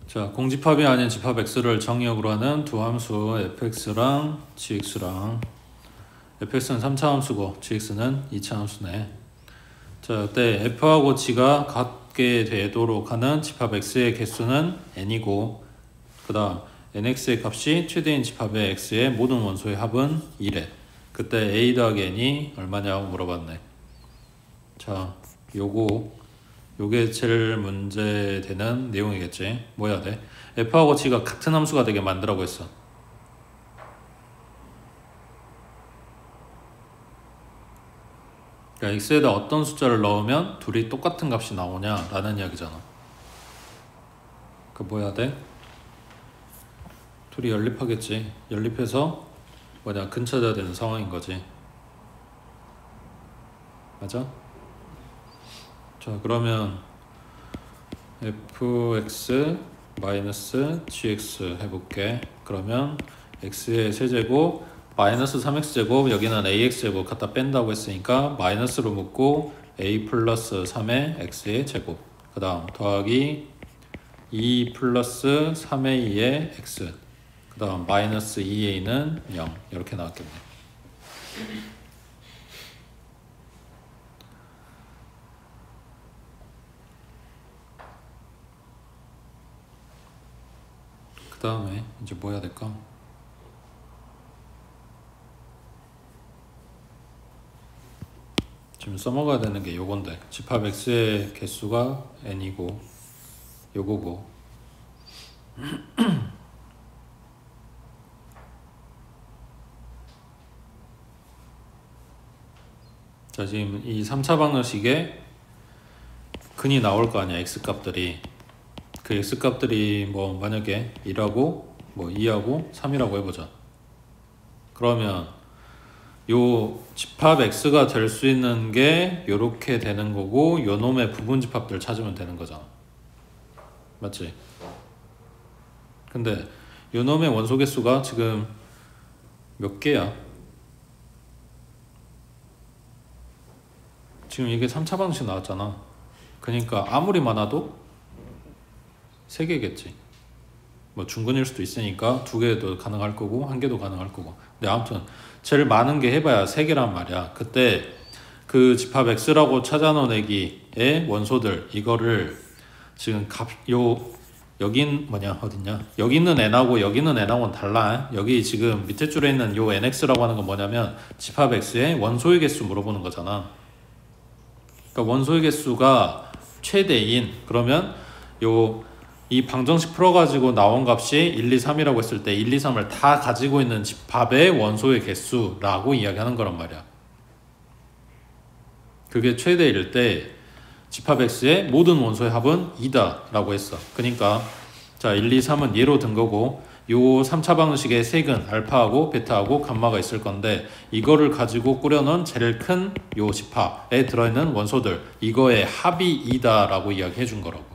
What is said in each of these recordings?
자, 공집합이 아닌 집합 x를 정의역으로 하는 두 함수 fx랑 gx랑 fx는 3차 함수고 gx는 2차 함수네. 자, 그때 f하고 g가 같게 되도록 하는 집합 x의 개수는 n이고 그 다음 nx의 값이 최대인 집합의 x의 모든 원소의 합은 2래. 그때 a 더하기 n이 얼마냐고 물어봤네. 자, 요게 제일 문제 되는 내용이겠지. 뭐 해야 돼? f하고 g가 같은 함수가 되게 만들라고 했어. 그러니까 x에다 어떤 숫자를 넣으면 둘이 똑같은 값이 나오냐 라는 이야기잖아. 그 뭐 해야 돼? 둘이 연립하겠지. 연립해서 근 찾아야 되는 상황인 거지. 맞아? 자, 그러면 fx gx 해볼게. 그러면 x의 세제곱 마이너스 3x제곱, 여기는 ax제곱 갖다 뺀다고 했으니까 마이너스로 묶고 a 플러스 3의 x의 제곱, 그 다음 더하기 2 플러스 3의 2의 x, 그 다음 마이너스 2a는 0 이렇게 나왔겠네. 그 다음에 이제 뭐 해야 될까? 지금 써먹어야 되는 게 요건데, 집합 x의 개수가 n이고 요거고 자, 지금 이 3차 방정식에 근이 나올 거 아니야. x값들이. 그 x값들이 뭐 만약에 1하고 뭐 2하고 3이라고 해보자. 그러면 요 집합 x가 될 수 있는 게 요렇게 되는 거고, 요 놈의 부분 집합들 찾으면 되는 거잖아. 맞지? 근데 요 놈의 원소 개수가 지금 몇 개야? 지금 이게 3차 방식 나왔잖아. 그러니까 아무리 많아도 3개겠지. 뭐 중근일 수도 있으니까 2개도 가능할 거고 1개도 가능할 거고. 근데 아무튼 제일 많은 게 해봐야 3개란 말이야. 그때 그 집합 x라고 찾아놓기의 원소들, 이거를 지금 여긴 뭐냐 어딨냐, 여기 있는 n하고 여기 있는 n하고는 달라. 여기 지금 밑에 줄에 있는 요 nx라고 하는 건 뭐냐면 집합 x의 원소의 개수 물어보는 거잖아. 그러니까 원소의 개수가 최대인, 그러면 이 방정식 풀어가지고 나온 값이 1, 2, 3이라고 했을 때 1, 2, 3을 다 가지고 있는 집합의 원소의 개수라고 이야기하는 거란 말이야. 그게 최대일 때 집합 x의 모든 원소의 합은 2다 라고 했어. 그러니까 자, 1, 2, 3은 예로 든 거고, 요 3차 방정식의 색은 알파하고 베타하고 감마가 있을 건데, 이거를 가지고 꾸려놓은 제일 큰 요 집합에 들어있는 원소들, 이거의 합이 2다 라고 이야기해 준 거라고.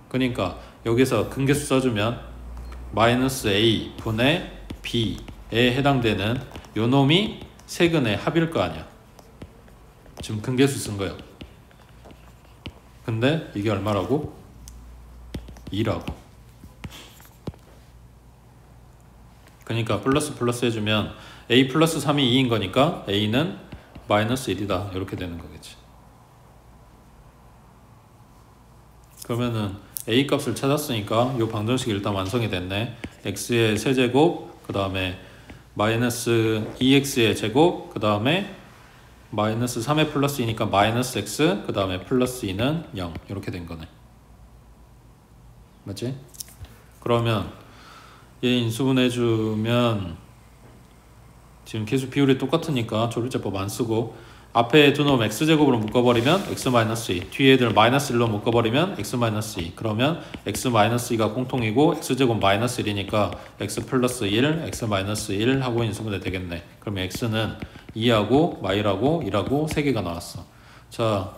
그러니까 여기서 근계수 써주면 마이너스 a 분의 b에 해당되는 요 놈이 세근의 합일 거 아니야. 지금 근계수 쓴 거야. 근데 이게 얼마라고? 2라고. 그러니까 플러스 플러스 해주면 a 플러스 3이 2인 거니까 a는 마이너스 1이다 이렇게 되는 거겠지. 그러면은 a 값을 찾았으니까 이 방정식이 일단 완성이 됐네. x의 세제곱, 그 다음에 마이너스 2x의 제곱, 그 다음에 마이너스 3의 플러스 2니까 마이너스 x, 그 다음에 플러스 2는 0 이렇게 된 거네. 맞지? 그러면 얘 인수분해주면 지금 계수 비율이 똑같으니까 조립제법 안 쓰고, 앞에 두 놈 x제곱으로 묶어버리면 x-2, 뒤에 애들 마이너스 1로 묶어버리면 x-2. 그러면 x-2가 공통이고 x제곱 마이너스 1이니까 x 플러스 1, x-1 하고 인수분해 되겠네. 그러면 x는 2하고 y라고 1하고 3개가 나왔어. 자,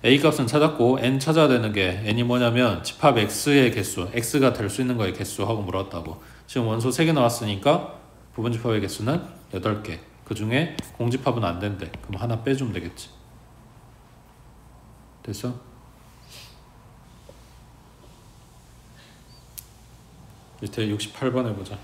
a 값은 찾았고 n 찾아야 되는 게, n이 뭐냐면 집합 x의 개수, x가 될 수 있는 거의 개수하고 물었다고. 지금 원소 3개 나왔으니까 부분 집합의 개수는 8개. 그 중에 공집합은 안 된대. 그럼 하나 빼주면 되겠지. 됐어? 밑에 68번 해보자.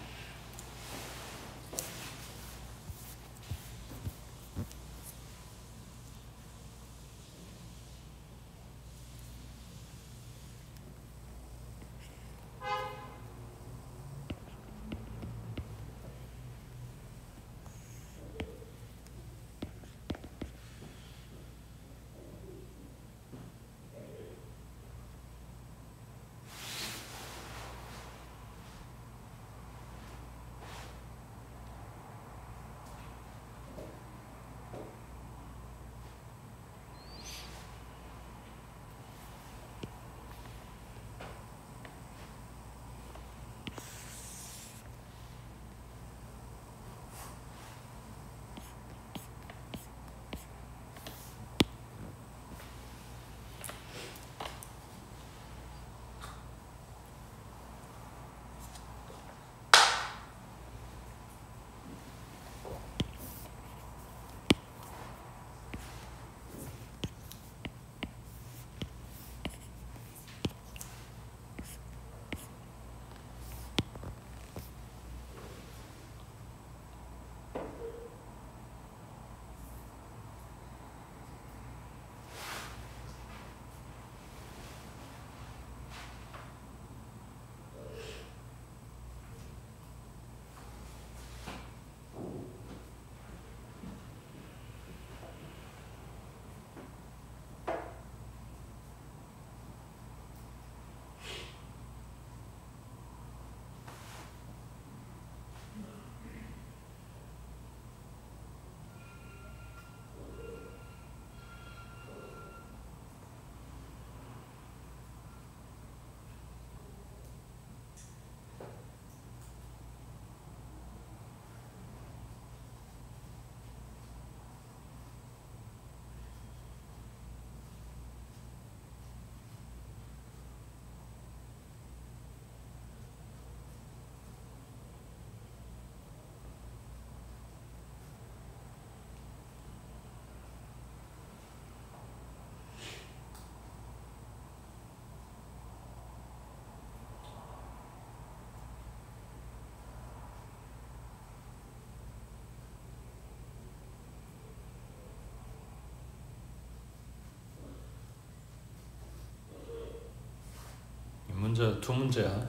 문제 두 문제야.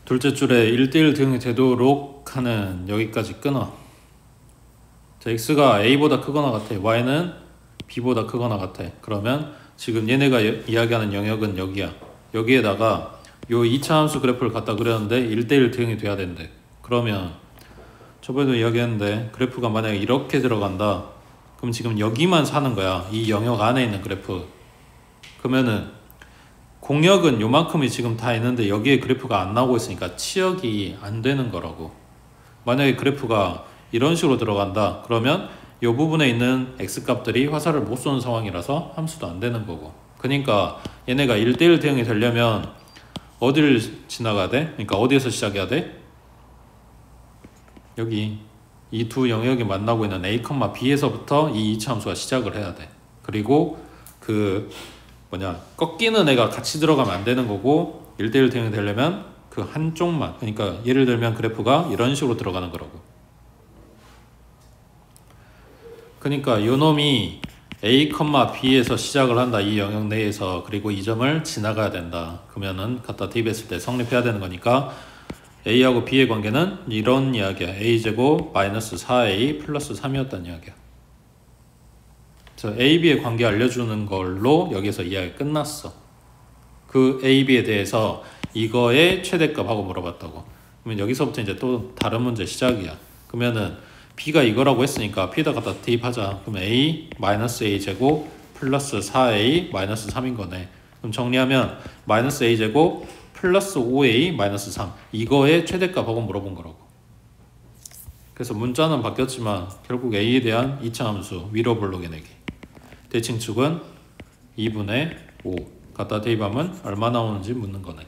둘째 줄에 1대1 대응이 되도록 하는 여기까지 끊어. 자, x가 a보다 크거나 같아. y는 b보다 크거나 같아. 그러면 지금 얘네가 이야기하는 영역은 여기야. 여기에다가 요 2차 함수 그래프를 갖다 그렸는데 1대1 대응이 돼야 된대. 그러면 저번에도 이야기했는데 그래프가 만약에 이렇게 들어간다. 그럼 지금 여기만 사는 거야. 이 영역 안에 있는 그래프. 그러면은 공역은 요만큼이 지금 다 있는데 여기에 그래프가 안 나오고 있으니까 치역이 안 되는 거라고. 만약에 그래프가 이런 식으로 들어간다. 그러면 이 부분에 있는 x값들이 화살을 못 쏘는 상황이라서 함수도 안 되는 거고. 그러니까 얘네가 1대1 대응이 되려면 어디를 지나가야 돼? 그러니까 어디에서 시작해야 돼? 여기 이 두 영역이 만나고 있는 a, b에서부터 이 2차 함수가 시작을 해야 돼. 그리고 그 꺾이는 애가 같이 들어가면 안 되는 거고 1대1 대응이 되려면 그 한쪽만, 그러니까 예를 들면 그래프가 이런 식으로 들어가는 거라고. 그러니까 요 놈이 a, b에서 시작을 한다. 이 영역 내에서. 그리고 이 점을 지나가야 된다. 그러면은 갖다 대입했을 때 성립해야 되는 거니까 a하고 b의 관계는 이런 이야기야. a제곱 마이너스 4a 플러스 3이었다는 이야기야. A, B의 관계 알려주는 걸로 여기서 이야기 끝났어. 그 A, B에 대해서 이거의 최대값하고 물어봤다고. 그러면 여기서부터 이제 또 다른 문제 시작이야. 그러면은 B가 이거라고 했으니까 B에다 갖다 대입하자. 그러면 A 마이너스 A 제곱 플러스 4A 마이너스 3인 거네. 그럼 정리하면 마이너스 A 제곱 플러스 5A 마이너스 3 이거의 최대값하고 물어본 거라고. 그래서 문자는 바뀌었지만 결국 A에 대한 2차 함수 위로 블록해내기. 대칭축은 2분의 5 갖다 대입하면 얼마 나오는지 묻는 거네.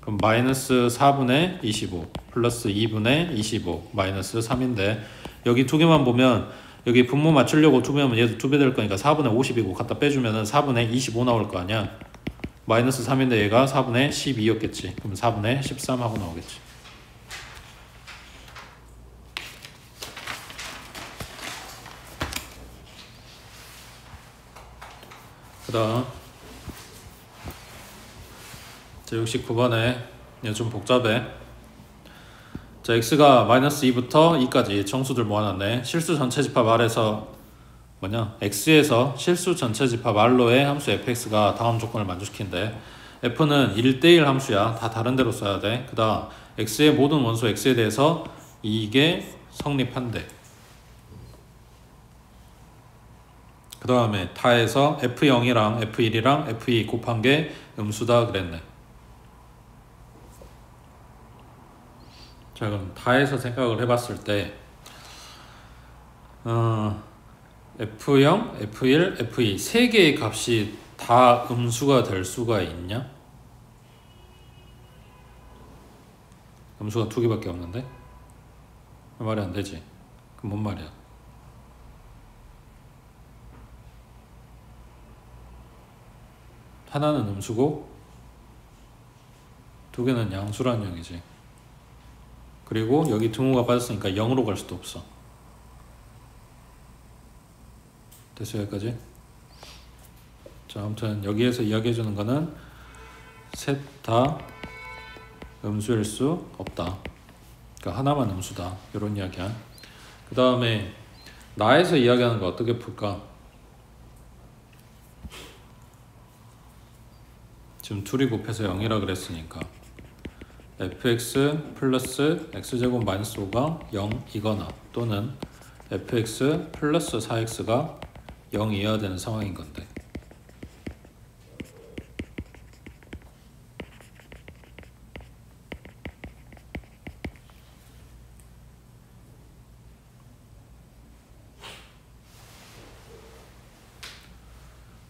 그럼 마이너스 4분의 25 플러스 2분의 25 마이너스 3인데 여기 두 개만 보면 여기 분모 맞추려고 두 배면 얘도 두 배 될 거니까 4분의 50이고 갖다 빼주면 4분의 25 나올 거 아니야. 마이너스 3인데 얘가 4분의 12였겠지. 그럼 4분의 13 하고 나오겠지. 그 다음 자 69번에 이제 좀 복잡해. 자 x가 마이너스 2부터 2까지 정수들 모아놨네. 실수 전체 집합 R에서 뭐냐 x에서 실수 전체 집합 R로의 함수 fx가 다음 조건을 만족시킨대. f는 1대1 함수야. 다 다른 데로 써야 돼. 그 다음 x의 모든 원소 x에 대해서 이게 성립한대. 그 다음에 다에서 f0이랑 f1이랑 f2 곱한 게 음수다 그랬네. 자 그럼 다에서 생각을 해봤을 때 F0, F1, F2 세 개의 값이 다 음수가 될 수가 있냐? 음수가 두 개밖에 없는데? 말이 안 되지. 그럼 뭔 말이야? 하나는 음수고 두 개는 양수라는 얘기지. 그리고 여기 등호가 빠졌으니까 0으로 갈 수도 없어. 됐어 여기까지? 자 아무튼 여기에서 이야기해주는 거는 셋 다 음수일 수 없다. 그러니까 하나만 음수다. 이런 이야기야. 그 다음에 나에서 이야기하는 거 어떻게 풀까? 지금 둘이 곱해서 0이라 그랬으니까 fx 플러스 x제곱 마이너스 5가 0이거나 또는 fx 플러스 4x가 0이어야 되는 상황인 건데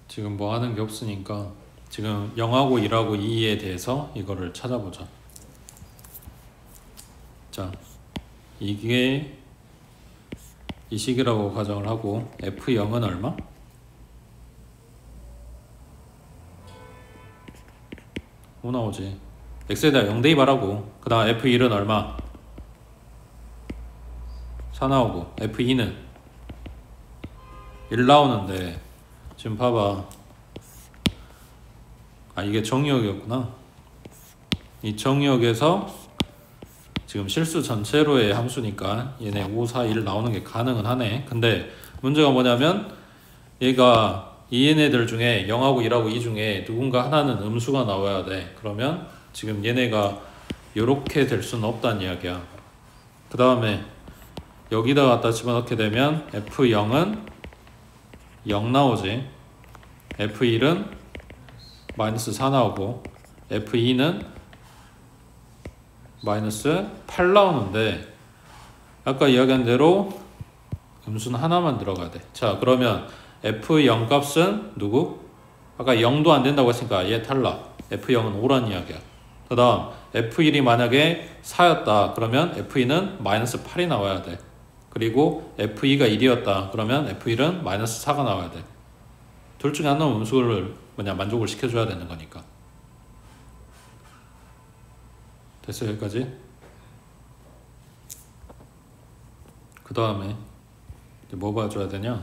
지금 뭐 하는 게 없으니까 지금 0하고 1하고 2에 대해서 이거를 찾아보자. 자, 이게 이 식이라고 가정을 하고 F0은 얼마? 뭐 나오지? X에다 0 대입하라고. 그 다음 F1은 얼마? 4 나오고 F2는 1 나오는데 지금 봐봐. 아 이게 정의역이었구나. 이 정의역에서 지금 실수 전체로의 함수니까 얘네 5, 4, 1 나오는 게 가능은 하네. 근데 문제가 뭐냐면 얘가 이 얘네들 중에 0하고 1하고 2 중에 누군가 하나는 음수가 나와야 돼. 그러면 지금 얘네가 요렇게 될 수는 없다는 이야기야. 그 다음에 여기다 갖다 집어넣게 되면 F0은 0 나오지. F1은 마이너스 4 나오고 F2는 마이너스 8 나오는데 아까 이야기한 대로 음수는 하나만 들어가야 돼. 자 그러면 F0 값은 누구? 아까 0도 안 된다고 했으니까 얘 탈락. F0은 5란 이야기야. 그 다음 F1이 만약에 4였다 그러면 F2는 마이너스 8이 나와야 돼. 그리고 F2가 1이었다 그러면 F1은 마이너스 4가 나와야 돼. 둘 중에 하나는 음수를 만족을 시켜줘야 되는 거니까. 됐어 여기까지? 그 다음에 뭐 봐줘야 되냐?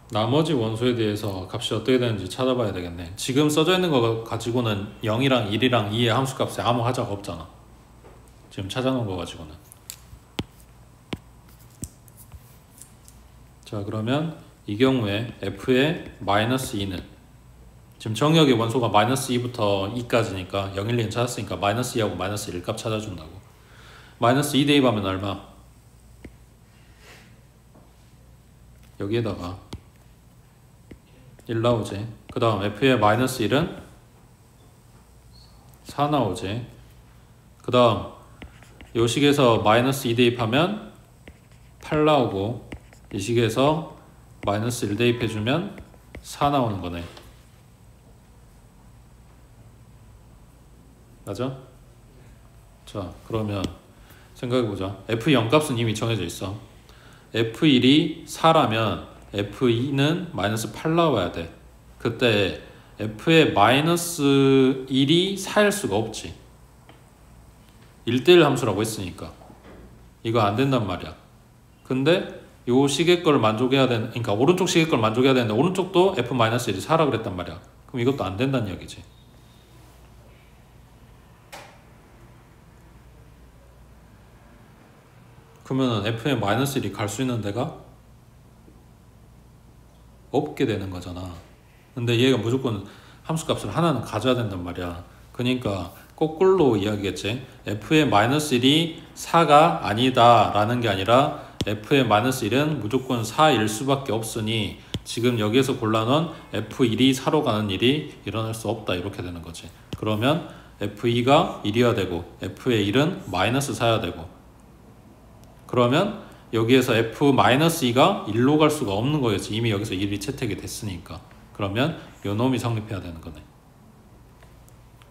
나머지 원소에 대해서 값이 어떻게 되는지 찾아봐야 되겠네. 지금 써져 있는 거 가지고는 0이랑 1이랑 2의 함수값에 아무 하자가 없잖아. 지금 찾아놓은 거 가지고는. 자 그러면 이 경우에 f의 마이너스 2는 지금 정의역의 원소가 마이너스 2부터 2까지니까 0, 1, 2는 찾았으니까 마이너스 2하고 마이너스 1 값 찾아준다고. 마이너스 2 대입하면 얼마? 여기에다가 1 나오지. 그 다음 f의 마이너스 1은 4 나오지. 그 다음 요 식에서 마이너스 2 대입하면 8 나오고 이 식에서 마이너스 1 대입해주면 4 나오는 거네. 맞아? 자 그러면 생각해보자. F0 값은 이미 정해져 있어. F1이 4라면 F2는 마이너스 8 나와야 돼. 그때 F의 마이너스 1이 4일 수가 없지. 1대1 함수라고 했으니까 이거 안 된단 말이야. 근데 요 시계 걸 만족해야 되는, 그러니까 오른쪽 시계 걸 만족해야 되는데 오른쪽도 F-1이 4라 그랬단 말이야. 그럼 이것도 안 된다는 얘기지. 그러면은 F의 마이너스 1이 갈 수 있는 데가 없게 되는 거잖아. 근데 얘가 무조건 함수값을 하나는 가져야 된단 말이야. 그러니까 거꾸로 이야기했지. F의 마이너스 1이 4가 아니다 라는 게 아니라 F의 마이너스 1은 무조건 4일 수밖에 없으니 지금 여기에서 골라놓은 F1이 4로 가는 일이 일어날 수 없다 이렇게 되는 거지. 그러면 F2가 1이어야 되고 F의 1은 마이너스 4여야 되고, 그러면 여기에서 F-2가 1로 갈 수가 없는 거였지. 이미 여기서 1이 채택이 됐으니까. 그러면 요 놈이 성립해야 되는 거네.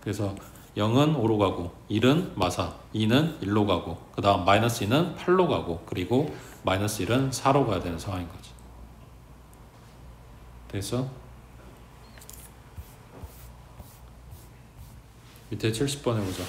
그래서 0은 5로 가고 1은 마사, 2는 1로 가고 그 다음 마이너스 2는 8로 가고 그리고 마이너스 1은 4로 가야 되는 상황인 거지. 됐어? 밑에 70번 해보자.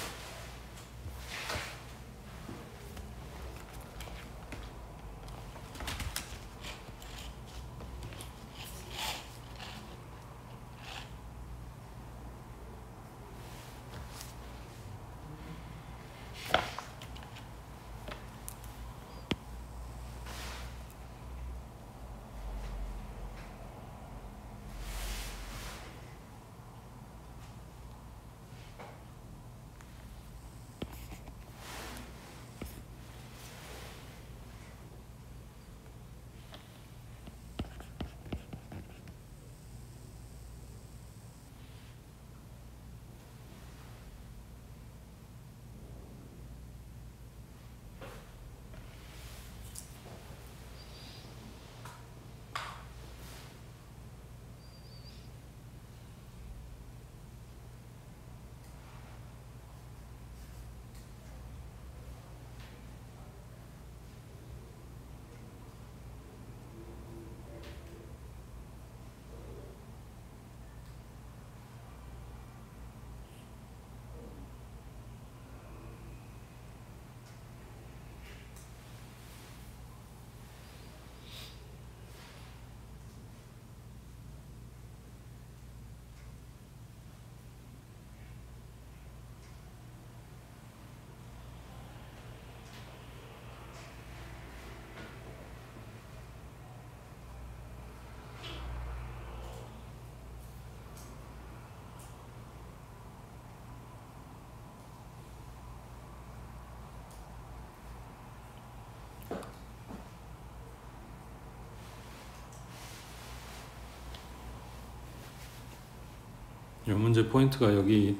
이 문제 포인트가 여기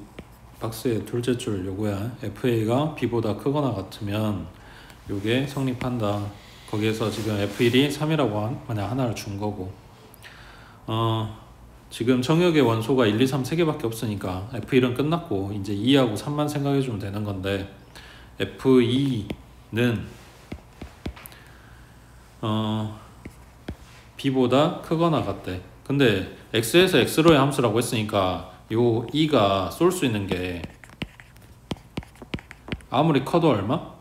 박스의 둘째 줄 요거야. FA가 B보다 크거나 같으면 요게 성립한다. 거기에서 지금 F1이 3이라고 만약 하나를 준 거고, 지금 정역의 원소가 1, 2, 3 3개밖에 없으니까 F1은 끝났고 이제 2하고 3만 생각해주면 되는 건데, F2는 B보다 크거나 같대. 근데 X에서 X로의 함수라고 했으니까 요 2가 쏠 수 있는 게 아무리 커도 얼마?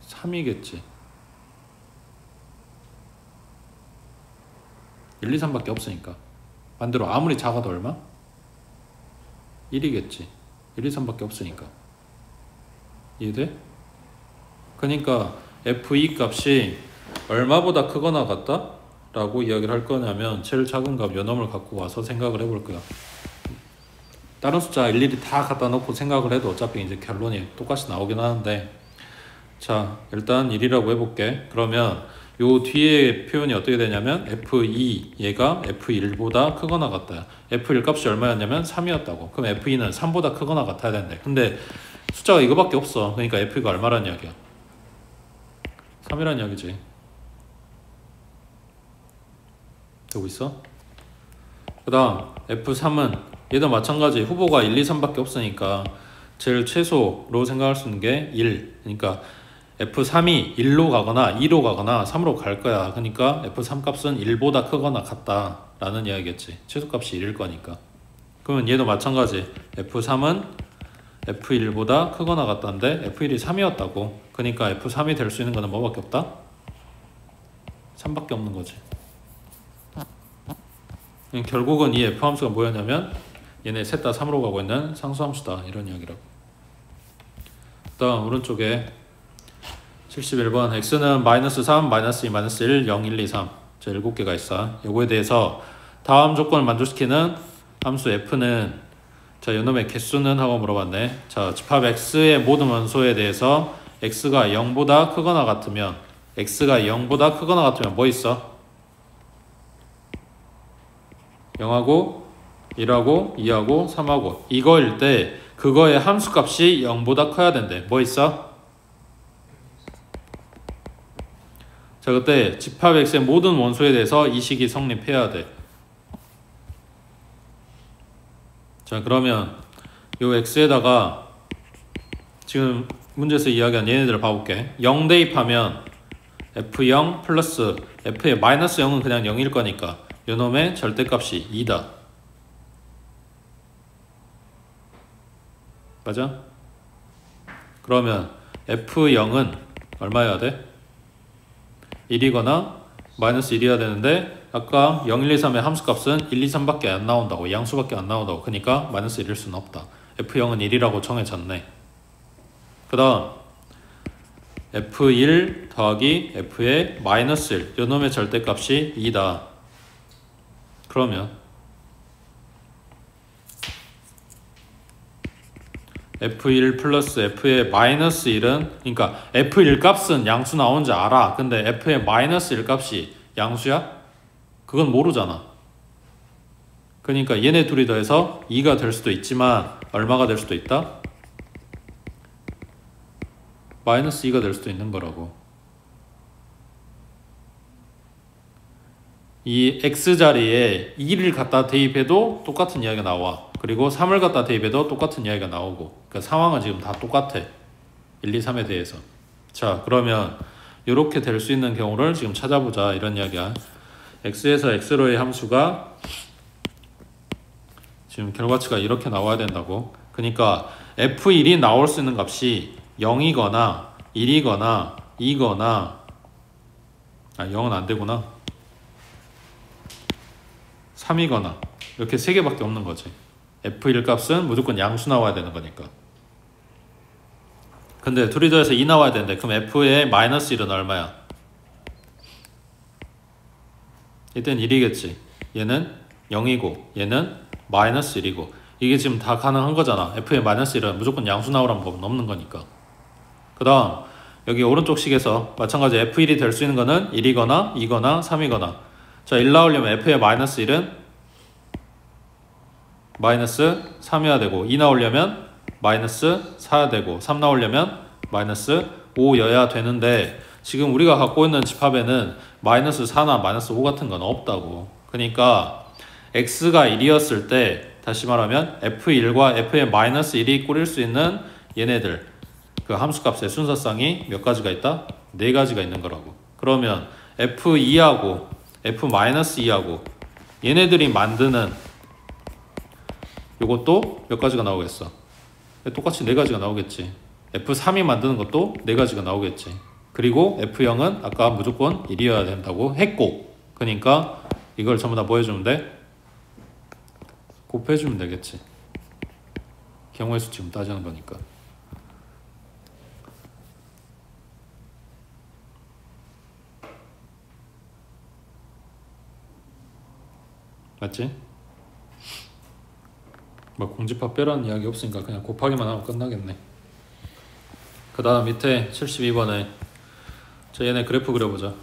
3이겠지. 1, 2, 3밖에 없으니까. 반대로 아무리 작아도 얼마? 1이겠지. 1, 2, 3밖에 없으니까. 이해돼? 그러니까 F2 값이 얼마보다 크거나 같다? 라고 이야기를 할 거냐면 제일 작은 값 요놈을 갖고 와서 생각을 해볼 거야. 다른 숫자 일일이 다 갖다 놓고 생각을 해도 어차피 이제 결론이 똑같이 나오긴 하는데, 자 일단 1이라고 해볼게. 그러면 요 뒤에 표현이 어떻게 되냐면 F2 얘가 F1보다 크거나 같다. F1 값이 얼마였냐면 3이었다고. 그럼 F2는 3보다 크거나 같아야 된대. 근데 숫자가 이거밖에 없어. 그러니까 F2가 얼마란 이야기야? 3이란 이야기지. 되고 있어? 그 다음 F3은 얘도 마찬가지. 후보가 1, 2, 3밖에 없으니까 제일 최소로 생각할 수 있는 게 1. 그러니까 F3이 1로 가거나 2로 가거나 3으로 갈 거야. 그러니까 F3 값은 1보다 크거나 같다 라는 이야기겠지. 최소값이 1일 거니까. 그러면 얘도 마찬가지. F3은 F1보다 크거나 같다는데 F1이 3이었다고. 그러니까 F3이 될 수 있는 거는 뭐밖에 없다? 3밖에 없는 거지. 결국은 이 F 함수가 뭐였냐면 얘네 셋 다 3으로 가고 있는 상수함수다 이런 이야기라고. 그 다음 오른쪽에 71번 x는 -3, -2, -1, 0, 1, 2, 3 저 7개가 있어. 요거에 대해서 다음 조건을 만족시키는 함수 f는 자 요놈의 개수는 하고 물어봤네. 자 집합 x의 모든 원소에 대해서 x가 0보다 크거나 같으면 x가 0보다 크거나 같으면 뭐 있어? 0하고 1하고 2하고 3하고 이거일 때 그거의 함수값이 0보다 커야 된대. 뭐 있어? 자 그때 집합 x의 모든 원소에 대해서 이 식이 성립해야 돼. 자 그러면 요 x에다가 지금 문제에서 이야기한 얘네들을 봐볼게. 0 대입하면 f0 플러스 f의 마이너스 0은 그냥 0일 거니까 요놈의 절대값이 2다. 맞아? 그러면 f0은 얼마여야 돼? 1이거나 마이너스 1이어야 되는데 아까 0, 1, 2, 3의 함수값은 1, 2, 3밖에 안 나온다고. 양수밖에 안 나온다고. 그러니까 마이너스 1일 수는 없다. f0은 1이라고 정해졌네. 그 다음 f1 더하기 f의 마이너스 1 요놈의 절대값이 2다. 그러면 f1 플러스 f의 마이너스 1은 그러니까 f1 값은 양수 나온지 알아. 근데 f의 마이너스 1 값이 양수야? 그건 모르잖아. 그러니까 얘네 둘이 더해서 2가 될 수도 있지만 얼마가 될 수도 있다? 마이너스 2가 될 수도 있는 거라고. 이 x자리에 2를 갖다 대입해도 똑같은 이야기가 나와. 그리고 3을 갖다 대입해도 똑같은 이야기가 나오고. 그러니까 상황은 지금 다 똑같아. 1, 2, 3에 대해서. 자 그러면 이렇게 될 수 있는 경우를 지금 찾아보자 이런 이야기야. x에서 x로의 함수가 지금 결과치가 이렇게 나와야 된다고. 그러니까 f1이 나올 수 있는 값이 0이거나 1이거나 2거나 0은 안 되구나. 3이거나 이렇게 3개밖에 없는 거지. f1 값은 무조건 양수 나와야 되는 거니까. 근데 둘이 더해서 2 나와야 되는데 그럼 f의 마이너스 1은 얼마야? 이땐 1이겠지. 얘는 0이고 얘는 마이너스 1이고 이게 지금 다 가능한 거잖아. f의 마이너스 1은 무조건 양수 나오라는 법은 없는 거니까. 그 다음 여기 오른쪽 식에서 마찬가지 f1이 될 수 있는 거는 1이거나 2거나 3이거나 자 1 나오려면 f의 마이너스 1은 마이너스 3이어야 되고 2 나오려면 마이너스 4야 되고 3 나오려면 마이너스 5여야 되는데 지금 우리가 갖고 있는 집합에는 마이너스 4나 마이너스 5 같은 건 없다고. 그러니까 x가 1이었을 때 다시 말하면 f1과 f의 마이너스 1이 꾸릴 수 있는 얘네들 그 함수값의 순서쌍이 몇 가지가 있다? 4가지가 있는 거라고. 그러면 f2하고 f-2하고 얘네들이 만드는 요것도 몇 가지가 나오겠어? 똑같이 4가지가 나오겠지. f3이 만드는 것도 4가지가 나오겠지. 그리고 f0은 아까 무조건 1이어야 된다고 했고 그러니까 이걸 전부 다 뭐 해주면 돼? 곱해주면 되겠지. 경우의 수 지금 따지는 거니까. 맞지? 뭐 공집합 빼라는 이야기 없으니까 그냥 곱하기만 하면 끝나겠네. 그 다음 밑에 72번에 자 얘네 그래프 그려보자.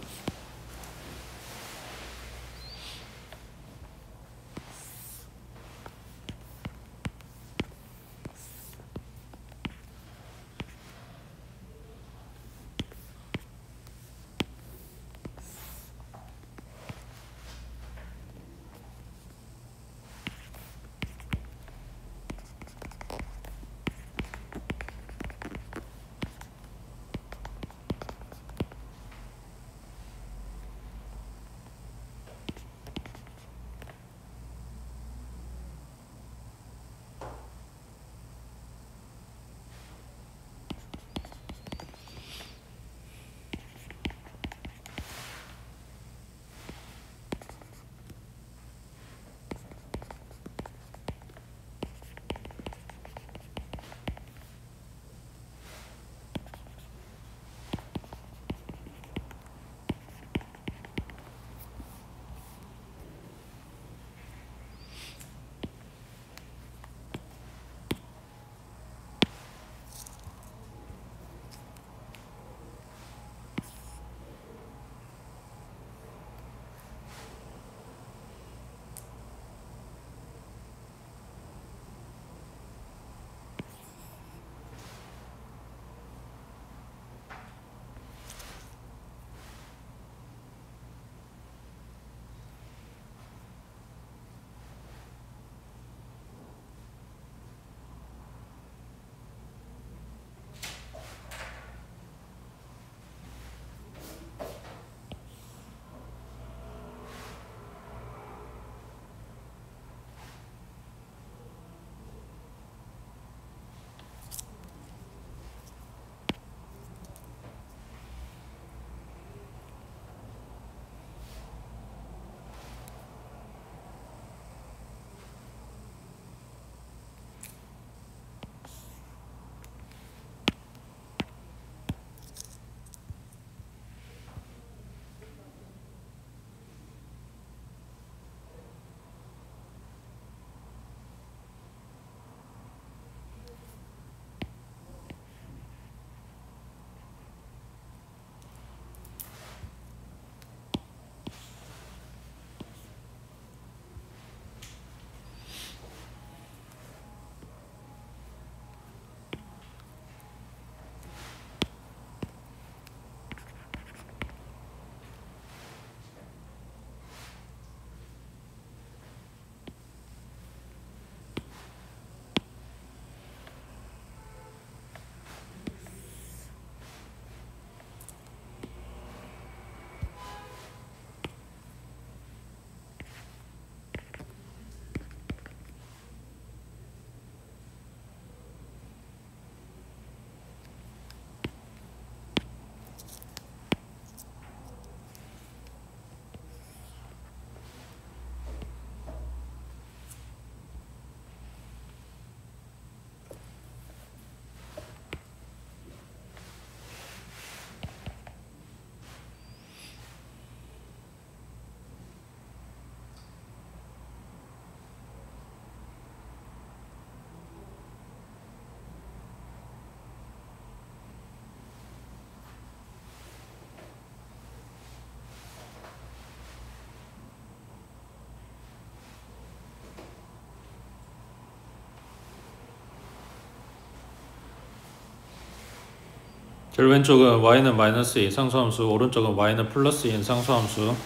제일 왼쪽은 y는 마이너스 2 상수함수, 오른쪽은 y는 플러스 2인 상수함수,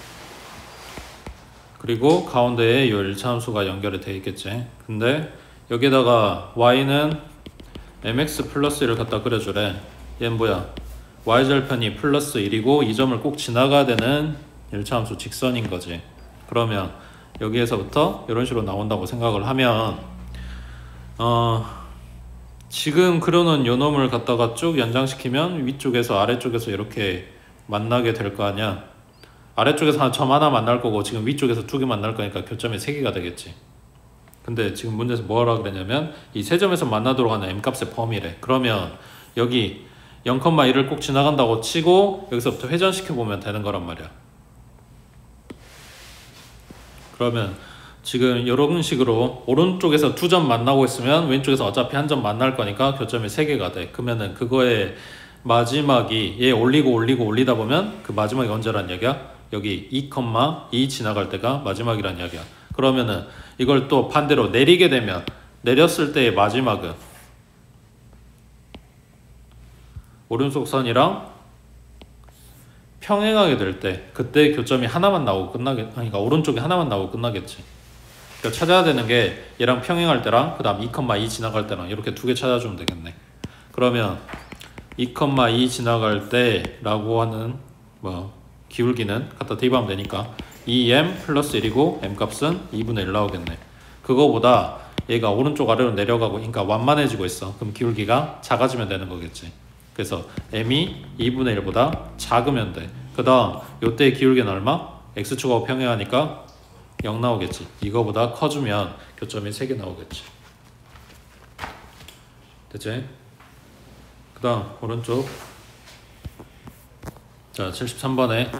그리고 가운데에 이 1차 함수가 연결이 되어 있겠지. 근데 여기다가 y는 mx 플러스 1을 갖다 그려주래. 얘는 뭐야? y절편이 플러스 1이고 이 점을 꼭 지나가야 되는 1차 함수 직선인 거지. 그러면 여기에서부터 이런 식으로 나온다고 생각을 하면 지금 그려놓은 요 놈을 갖다가 쭉 연장시키면 위쪽에서 아래쪽에서 이렇게 만나게 될 거 아니야. 아래쪽에서 점 하나 만날 거고 지금 위쪽에서 두 개 만날 거니까 교점이 3개가 되겠지. 근데 지금 문제에서 뭐라 그랬냐면 이 세 점에서 만나도록 하는 m값의 범위래. 그러면 여기 0,1을 꼭 지나간다고 치고 여기서부터 회전시켜 보면 되는 거란 말이야. 그러면 지금 이런 식으로 오른쪽에서 두 점 만나고 있으면 왼쪽에서 어차피 한 점 만날 거니까 교점이 3개가 돼. 그러면은 그거의 마지막이 얘 올리다 보면 그 마지막이 언제란 얘기야? 여기 2,2 지나갈 때가 마지막이란 이야기야. 그러면은 이걸 또 반대로 내리게 되면 내렸을 때의 마지막은 오른쪽 선이랑 평행하게 될 때 그때 교점이 하나만 나오고 그러니까 오른쪽이 하나만 나오고 끝나겠지. 그러니까 찾아야 되는 게 얘랑 평행할 때랑 그 다음 2,2 지나갈 때랑 이렇게 두 개 찾아주면 되겠네. 그러면 2,2 지나갈 때라고 하는 기울기는 갖다 대입하면 되니까 2m 플러스 1이고 m값은 2분의 1 나오겠네. 그거보다 얘가 오른쪽 아래로 내려가고 그러니까 완만해지고 있어. 그럼 기울기가 작아지면 되는 거겠지. 그래서 m이 2분의 1보다 작으면 돼. 그 다음 요때의 기울기는 얼마? x축하고 평행하니까 0 나오겠지. 이거보다 커지면 교점이 3개 나오겠지. 됐지? 그 다음 오른쪽 자 73번에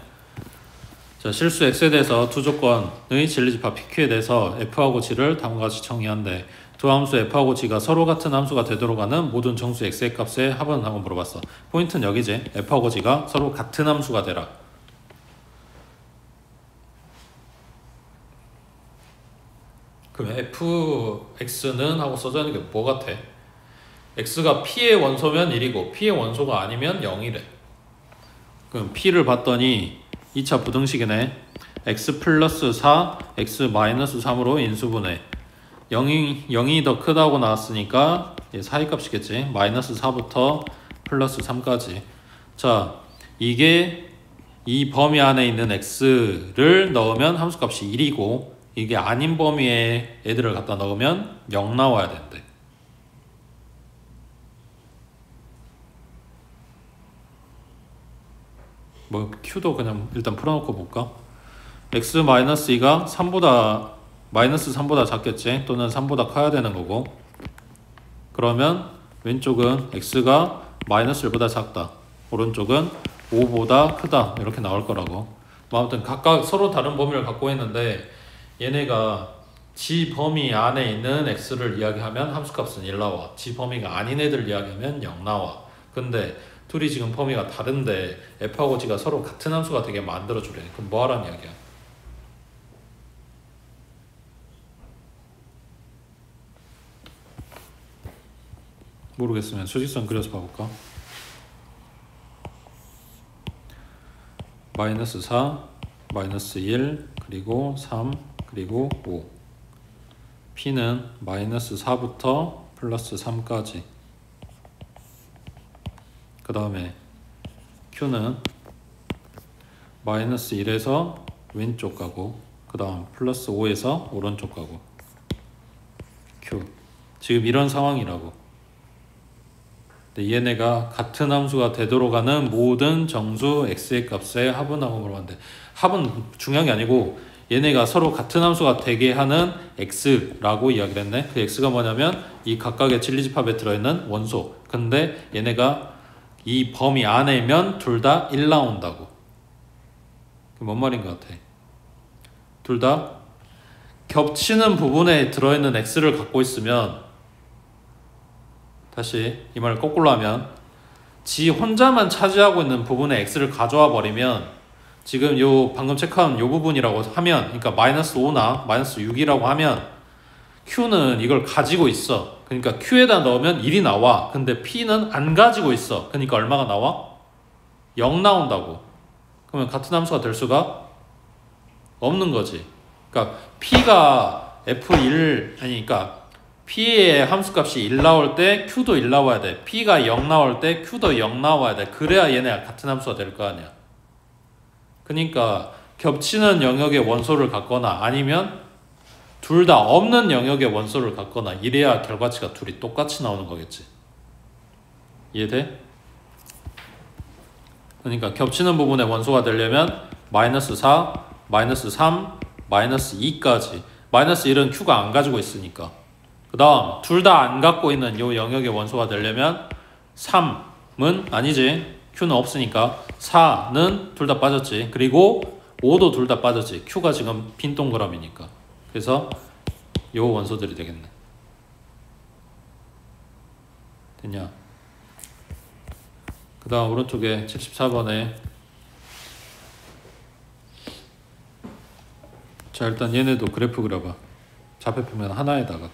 자 실수 x에 대해서 두 조건의 진리집합 pq에 대해서 f하고 g를 다음과 같이 정의한대. 두 함수 f하고 g가 서로 같은 함수가 되도록 하는 모든 정수 x의 값의 합은 하고 물어봤어. 포인트는 여기지. f하고 g가 서로 같은 함수가 되라. 그럼 fx는 하고 써져 있는 게 뭐 같아? x가 p의 원소면 1이고 p의 원소가 아니면 0이래. 그럼 p를 봤더니 2차 부등식이네. x 플러스 4, x 마이너스 3으로 인수분해. 0이 더 크다고 나왔으니까 사이값이겠지. 마이너스 4부터 플러스 3까지. 자, 이게 이 범위 안에 있는 x를 넣으면 함수값이 1이고 이게 아닌 범위에 애들을 갖다 넣으면 0 나와야 된대. q도 그냥 일단 풀어놓고 볼까? x-2가 3보다 마이너스 3보다 작겠지? 또는 3보다 커야 되는 거고. 그러면 왼쪽은 x가 마이너스 1보다 작다. 오른쪽은 5보다 크다. 이렇게 나올 거라고. 아무튼 각각 서로 다른 범위를 갖고 있는데 얘네가 지 범위 안에 있는 x를 이야기하면 함수값은 1 나와. 지 범위가 아닌 애들 이야기하면 0 나와. 근데 둘이 지금 범위가 다른데 f하고 g가 서로 같은 함수가 되게 만들어주래. 그럼 뭐 하라는 이야기야? 모르겠으면 수직선 그려서 봐볼까? 마이너스 4, 마이너스 1, 그리고 3, 그리고 5. p는 마이너스 4부터 플러스 3까지. 그 다음에 q는 마이너스 1에서 왼쪽 가고 그 다음 플러스 5에서 오른쪽 가고. q 지금 이런 상황이라고. 근데 얘네가 같은 함수가 되도록 하는 모든 정수 x의 값의 합은 하고 물어봤는데 합은 중요한 게 아니고 얘네가 서로 같은 함수가 되게 하는 x라고 이야기를 했네. 그 x가 뭐냐면 이 각각의 진리집합에 들어있는 원소. 근데 얘네가 이 범위 안에면 둘 다 1 나온다고. 그게 뭔 말인 것 같아? 둘 다 겹치는 부분에 들어있는 x를 갖고 있으면, 다시 이 말을 거꾸로 하면 지 혼자만 차지하고 있는 부분에 x를 가져와 버리면 지금 요 방금 체크한 요 부분이라고 하면, 그러니까 마이너스 5나 마이너스 6이라고 하면 q는 이걸 가지고 있어. 그러니까 Q에다 넣으면 1이 나와. 근데 P는 안 가지고 있어. 그러니까 얼마가 나와? 0 나온다고. 그러면 같은 함수가 될 수가 없는 거지. 그러니까 P가 F1 아니 그러니까 P의 함수값이 1 나올 때 Q도 1 나와야 돼. P가 0 나올 때 Q도 0 나와야 돼. 그래야 얘네 같은 함수가 될 거 아니야. 그러니까 겹치는 영역의 원소를 갖거나 아니면 둘 다 없는 영역의 원소를 갖거나 이래야 결과치가 둘이 똑같이 나오는 거겠지. 이해돼? 그러니까 겹치는 부분의 원소가 되려면 마이너스 4, 마이너스 3, 마이너스 2까지. 마이너스 1은 Q가 안 가지고 있으니까. 그 다음 둘 다 안 갖고 있는 이 영역의 원소가 되려면 3은 아니지. Q는 없으니까 4는 둘 다 빠졌지. 그리고 5도 둘 다 빠졌지. Q가 지금 빈 동그라미니까. 그래서 요 원소들이 되겠네. 됐냐? 그 다음 오른쪽에 74번에 자 일단 얘네도 그래프 그려봐. 좌표평면 하나에다가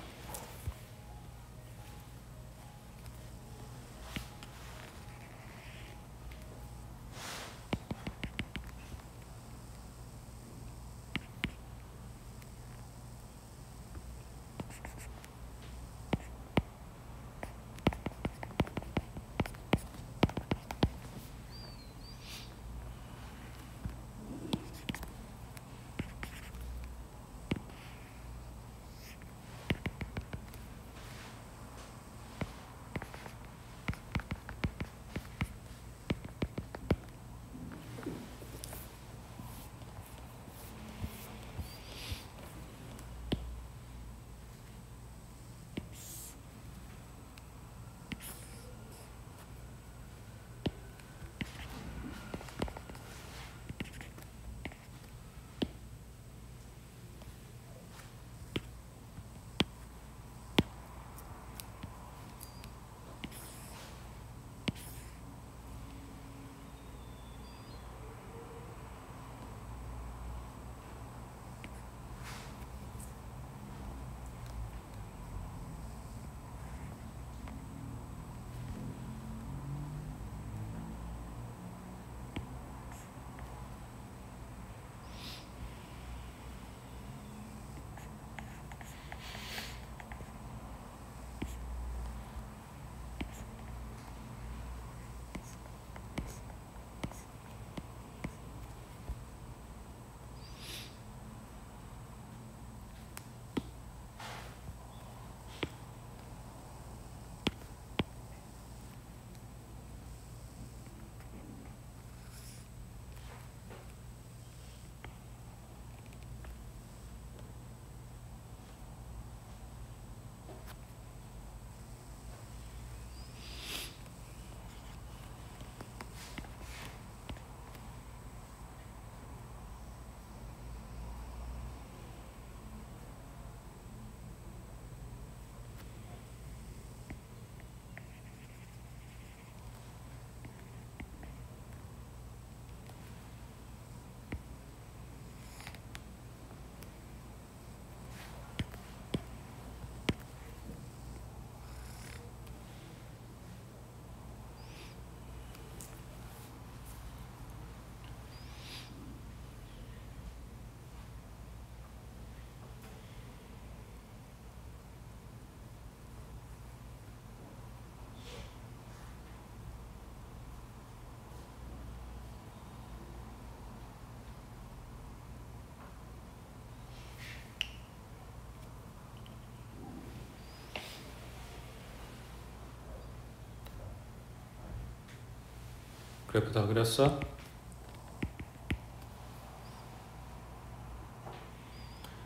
그래프 다 그렸어?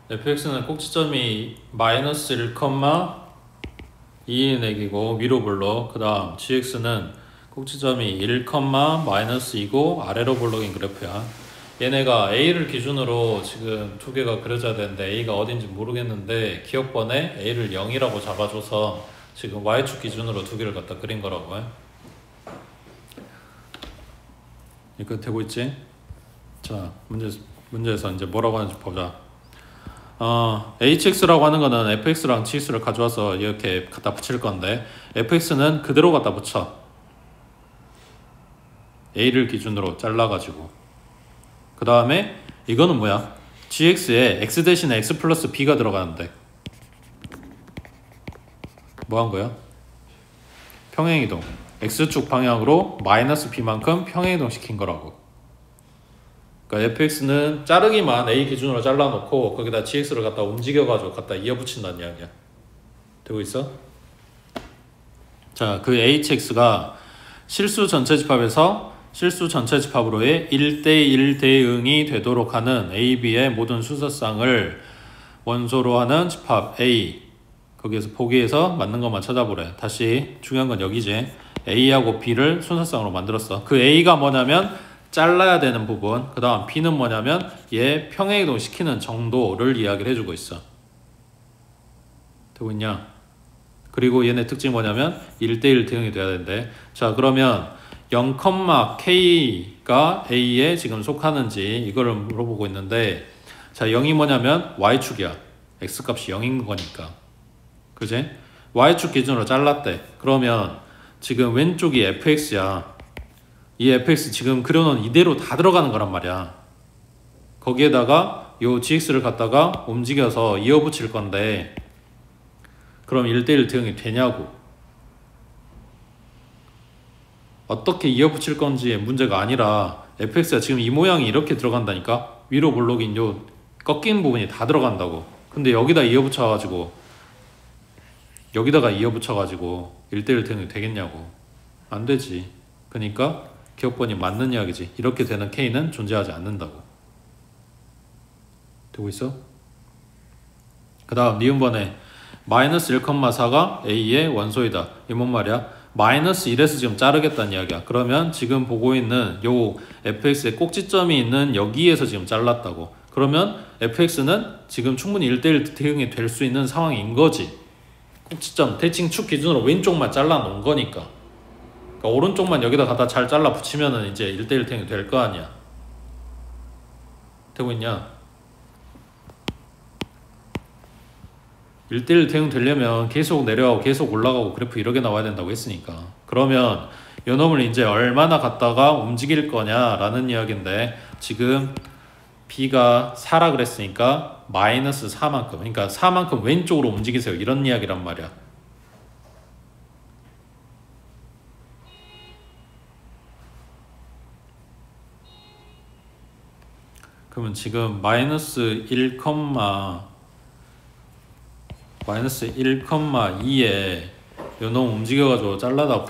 fx는 꼭지점이 마이너스 1,2인 액이고 위로 블록. 그 다음 gx는 꼭지점이 1, 마이너스 2고 아래로 블록인 그래프야. 얘네가 a를 기준으로 지금 두 개가 그려져야 되는데 a가 어딘지 모르겠는데 기억번에 a를 0이라고 잡아줘서 지금 y축 기준으로 두 개를 갖다 그린 거라고 해. 이거 되고 있지? 자, 문제에서 이제 뭐라고 하는지 보자. hx라고 하는 거는 fx랑 gx를 가져와서 이렇게 갖다 붙일 건데 fx는 그대로 갖다 붙여. a를 기준으로 잘라가지고. 그 다음에 이거는 뭐야? gx에 x 대신에 x 플러스 b가 들어가는데 뭐 한 거야? 평행이동. x축 방향으로 마이너스 b만큼 평행이동 시킨 거라고. 그러니까 fx는 자르기만 a 기준으로 잘라놓고 거기다 gx를 갖다 움직여가지고 갖다 이어붙인다는 이야기야. 되고 있어? 자, 그 hx가 실수 전체 집합에서 실수 전체 집합으로의 1대1 대응이 되도록 하는 a, b의 모든 수서쌍을 원소로 하는 집합 a, 거기에서 보기에서 맞는 것만 찾아보래. 다시 중요한 건 여기지. a하고 b를 순서쌍으로 만들었어. 그 a가 뭐냐면 잘라야 되는 부분, 그 다음 b는 뭐냐면 얘 평행이동 시키는 정도를 이야기를 해주고 있어. 되고 있냐? 그리고 얘네 특징이 뭐냐면 1대1 대응이 돼야 된대. 자, 그러면 0,k가 a에 지금 속하는지 이거를 물어보고 있는데, 자, 0이 뭐냐면 y축이야. x값이 0인 거니까. 그지? y축 기준으로 잘랐대. 그러면 지금 왼쪽이 fx야. 이 fx 지금 그려놓은 이대로 다 들어가는 거란 말이야. 거기에다가 요 gx를 갖다가 움직여서 이어붙일 건데, 그럼 1대1 대응이 되냐고. 어떻게 이어붙일 건지의 문제가 아니라 fx가 지금 이 모양이 이렇게 들어간다니까. 위로 볼록인 요 꺾인 부분이 다 들어간다고. 근데 여기다 이어붙여가지고 여기다가 이어붙여가지고 1대1 대응이 되겠냐고. 안 되지. 그러니까 기억번이 맞는 이야기지. 이렇게 되는 k는 존재하지 않는다고. 되고 있어? 그 다음 니은번에 마이너스 1,4가 a의 원소이다. 이 뭔 말이야? 마이너스 1에서 지금 자르겠다는 이야기야. 그러면 지금 보고 있는 요 fx의 꼭지점이 있는 여기에서 지금 잘랐다고. 그러면 fx는 지금 충분히 1대1 대응이 될 수 있는 상황인 거지. 꼭지점, 대칭축 기준으로 왼쪽만 잘라 놓은 거니까. 그러니까 오른쪽만 여기다 갖다 잘 잘라 붙이면은 이제 1대1 대응이 될 거 아니야. 되고 있냐? 1대1 대응 되려면 계속 내려가고 계속 올라가고 그래프 이렇게 나와야 된다고 했으니까. 그러면 요 놈을 이제 얼마나 갖다가 움직일 거냐라는 이야기인데, 지금 b가 4라 그랬으니까 마이너스 4만큼, 그러니까 4만큼 왼쪽으로 움직이세요, 이런 이야기란 말이야. 그러면 지금 마이너스 1,2에 요 놈 움직여가지고 잘라다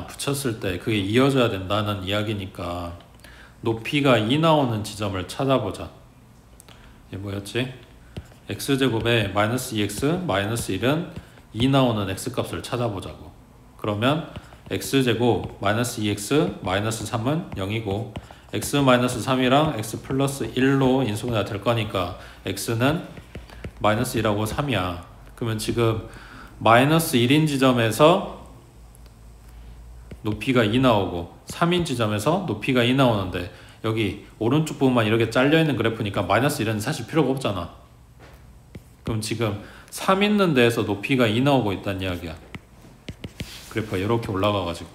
붙였을 때 그게 이어져야 된다는 이야기니까 높이가 2 나오는 지점을 찾아보자. 얘 뭐였지? x제곱에 마이너스 2x 마이너스 1은 2 나오는 x값을 찾아보자고. 그러면 x제곱 마이너스 2x 마이너스 3은 0이고 x 마이너스 3이랑 x 플러스 1로 인수분해가 될 거니까 x는 마이너스 1하고 3이야. 그러면 지금 마이너스 1인 지점에서 높이가 2 나오고 3인 지점에서 높이가 2 나오는데, 여기 오른쪽 부분만 이렇게 잘려있는 그래프니까 마이너스 1은 사실 필요가 없잖아. 그럼 지금 3 있는 데에서 높이가 2 나오고 있다는 이야기야. 그래프가 이렇게 올라가가지고.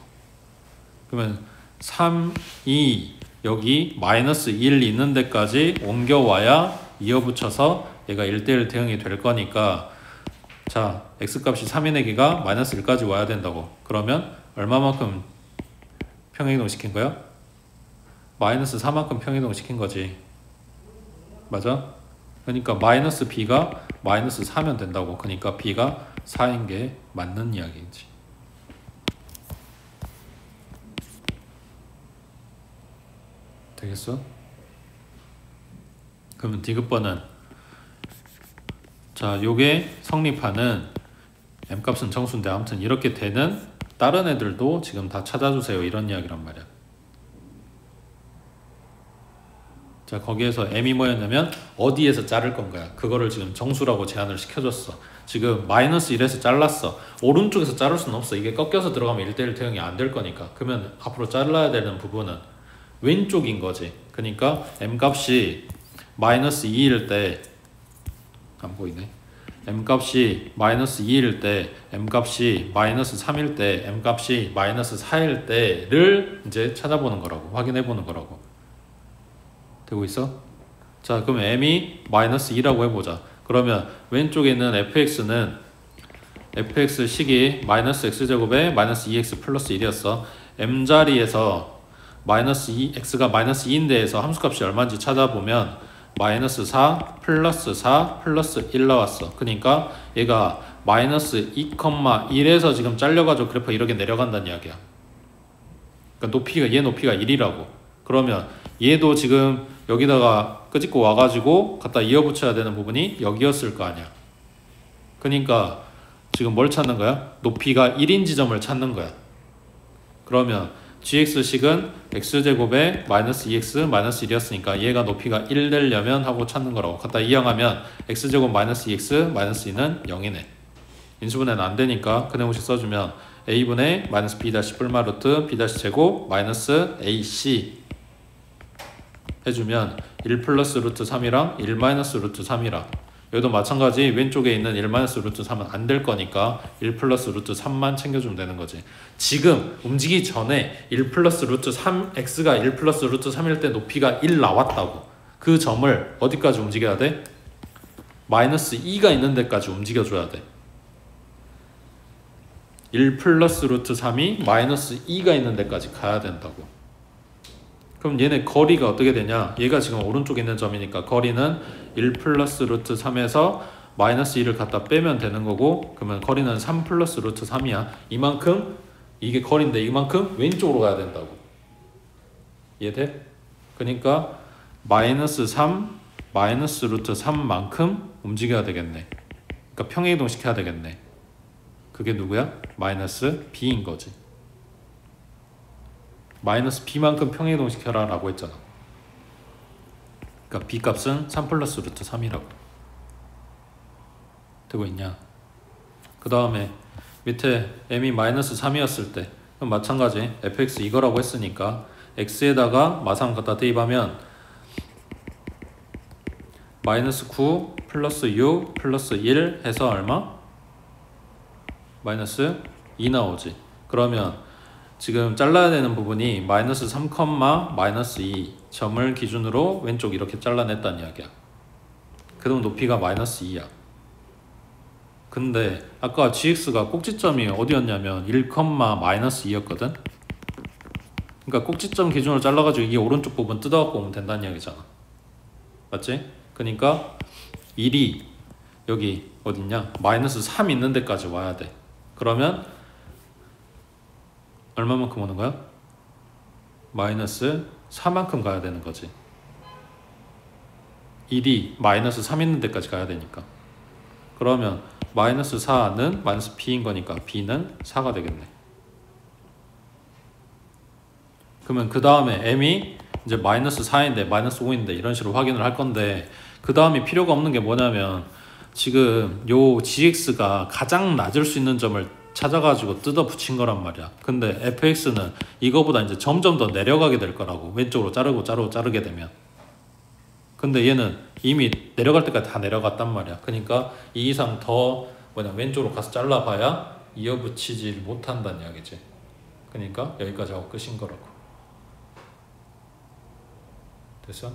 그러면 3, 2 여기 마이너스 1 있는 데까지 옮겨와야 이어붙여서 얘가 1대1 대응이 될 거니까, 자, x값이 3인 애기가 마이너스 1까지 와야 된다고. 그러면 얼마만큼 평행이동 시킨 거야? 마이너스 4만큼 평행이동 시킨 거지. 맞아? 그러니까 마이너스 b가 마이너스 4면 된다고. 그러니까 b가 4인 게 맞는 이야기지. 되겠어? 그러면 디귿번은, 자, 요게 성립하는 m값은 정수인데 아무튼 이렇게 되는 다른 애들도 지금 다 찾아주세요, 이런 이야기란 말이야. 자, 거기에서 m이 뭐였냐면 어디에서 자를 건가요? 그거를 지금 정수라고 제한을 시켜줬어. 지금 마이너스 1에서 잘랐어. 오른쪽에서 자를 수는 없어. 이게 꺾여서 들어가면 1대1 대응이 안 될 거니까. 그러면 앞으로 잘라야 되는 부분은 왼쪽인 거지. 그러니까 m값이 마이너스 2일 때 안 보이네. m값이 마이너스 2일 때, m값이 마이너스 3일 때, m값이 마이너스 4일 때를 이제 찾아보는 거라고, 확인해 보는 거라고. 되고 있어? 자, 그럼 m이 마이너스 2라고 해보자. 그러면 왼쪽에 있는 fx는 fx 식이 마이너스 x제곱에 마이너스 2x 플러스 1이었어. m자리에서 마이너스 2, x가 마이너스 2인데에서 함수값이 얼마인지 찾아보면 마이너스 4 플러스 4 플러스 1 나왔어. 그러니까 얘가 마이너스 2,1에서 지금 잘려가지고 그래프 이렇게 내려간다는 이야기야. 그러니까 높이가, 얘 높이가 1이라고. 그러면 얘도 지금 여기다가 끄집고 와가지고 갖다 이어붙여야 되는 부분이 여기였을 거 아니야. 그러니까 지금 뭘 찾는 거야? 높이가 1인 지점을 찾는 거야. 그러면 gx식은 x제곱에 마이너스 2x 마이너스 1이었으니까 얘가 높이가 1 되려면 하고 찾는 거라고. 갖다 이항하면 x제곱 마이너스 2x 마이너스 2는 0이네. 인수분해는 안 되니까 그네모식 써주면 a분의 마이너스 b 다시 뿔마 루트 b 다시 제곱 마이너스 ac 해주면 1 플러스 루트 3이랑 1 마이너스 루트 3이랑 여기도 마찬가지 왼쪽에 있는 1 마이너스 루트 3은 안 될 거니까 1 플러스 루트 3만 챙겨주면 되는 거지. 지금 움직이기 전에 1 플러스 루트 3 x가 1 플러스 루트 3일 때 높이가 1 나왔다고. 그 점을 어디까지 움직여야 돼? 마이너스 2가 있는 데까지 움직여줘야 돼. 1 플러스 루트 3이 마이너스 2가 있는 데까지 가야 된다고. 그럼 얘네 거리가 어떻게 되냐? 얘가 지금 오른쪽에 있는 점이니까 거리는 1 플러스 루트 3에서 마이너스 2를 갖다 빼면 되는 거고, 그러면 거리는 3 플러스 루트 3이야. 이만큼, 이게 거리인데 이만큼 왼쪽으로 가야 된다고. 이해돼? 그러니까 마이너스 3 마이너스 루트 3만큼 움직여야 되겠네. 그러니까 평행이동 시켜야 되겠네. 그게 누구야? 마이너스 b인 거지. 마이너스 b만큼 평행이동 시켜라 라고 했잖아. 그러니까 b 값은 3 플러스 루트 3이라고 되고 있냐. 그 다음에 밑에 m이 마이너스 3이었을 때 그럼 마찬가지 fx 이거라고 했으니까 x에다가 마상 갖다 대입하면 마이너스 9 플러스 6 플러스 1 해서 얼마? 마이너스 2 나오지. 그러면 지금 잘라야 되는 부분이 마이너스 3, 마이너스 2 점을 기준으로 왼쪽 이렇게 잘라냈다는 이야기야. 그럼 높이가 마이너스 2야. 근데 아까 gx가 꼭지점이 어디였냐면 1, 마이너스 2였거든. 그러니까 꼭지점 기준으로 잘라가지고 이게 오른쪽 부분 뜯어갖고 오면 된다는 이야기잖아. 맞지? 그러니까 1이 여기 어딨냐? 마이너스 3 있는 데까지 와야 돼. 그러면 얼마만큼 오는 거야? 마이너스 4만큼 가야 되는 거지. 1이 마이너스 3 있는 데까지 가야 되니까. 그러면 마이너스 4는 마이너스 b인 거니까 b는 4가 되겠네. 그러면 그 다음에 m이 이제 마이너스 4인데 마이너스 5인데 이런 식으로 확인을 할 건데, 그 다음에 필요가 없는 게 뭐냐면 지금 요 gx가 가장 낮을 수 있는 점을 찾아가지고 뜯어 붙인 거란 말이야. 근데 fx는 이거보다 이제 점점 더 내려가게 될 거라고. 왼쪽으로 자르게 되면. 근데 얘는 이미 내려갈 때까지 다 내려갔단 말이야. 그러니까 이 이상 더 왼쪽으로 가서 잘라봐야 이어붙이지 못한다는 이야기지. 그러니까 여기까지 하고 끝인 거라고. 됐어?